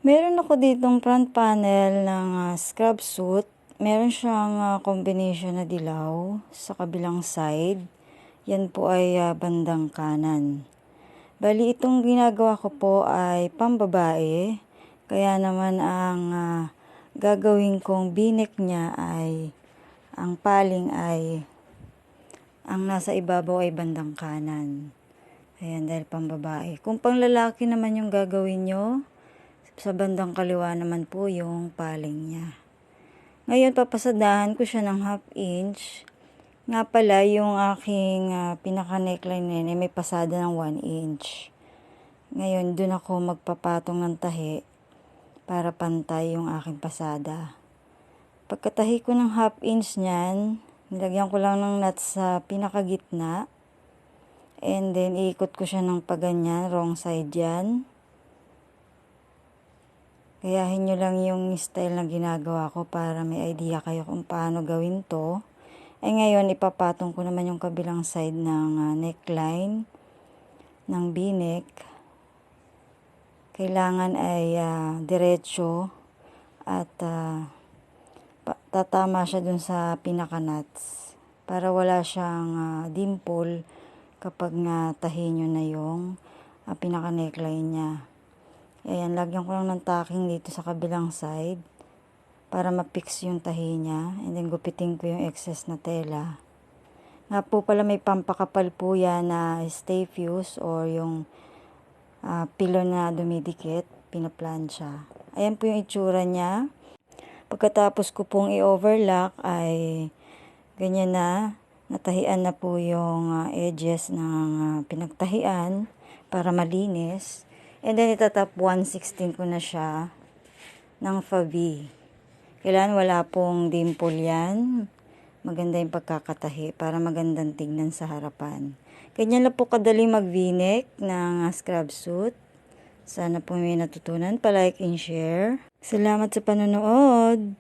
Meron ako ditong front panel ng scrub suit. Meron siyang combination na dilaw sa kabilang side. Yan po ay bandang kanan. Bali, itong ginagawa ko po ay pambabae. Kaya naman ang gagawin kong binek niya ay, ang paling ay, ang nasa ibabaw ay bandang kanan. Ayan, dahil pambabae. Kung pang lalaki naman yung gagawin nyo, sa bandang kaliwa naman po yung paling niya. Ngayon, papasadahan ko siya ng 1/2 inch. Nga pala, yung aking pinaka-neckline na yun, may pasada ng 1 inch. Ngayon, dun ako magpapatong ng tahi para pantay yung aking pasada. Pagkatahi ko ng 1/2 inch niyan, nilagyan ko lang ng nut sa pinakagitna. And then, iikot ko siya ng paganyan, wrong side yan. Gayahin nyo lang yung style na ginagawa ko para may idea kayo kung paano gawin to. Eh ngayon, ipapatong ko naman yung kabilang side ng neckline ng binek. Kailangan ay diretso at tatama siya dun sa pinaka-nuts para wala siyang dimple kapag tahi nyo na yung pinaka-neckline niya. Ayan, lagyan ko lang ng tacking dito sa kabilang side para ma-fix yung tahi niya. And then, gupitin ko yung excess na tela. Nga po pala, may pampakapal po yan na stay fuse or yung pilon na dumidikit, pinaplansya. Ayan po yung itsura niya. Pagkatapos ko pong i-overlock ay ganyan na. Natahian na po yung edges ng pinagtahian para malinis. And then, itatap 1/16 ko na siya ng Fabi. Kailangan wala pong dimple yan. Maganda yung pagkakatahi para magandang tignan sa harapan. Ganyan lang po kadali mag-v-neck ng scrub suit. Sana po may natutunan. Pa-like and share. Salamat sa panonood.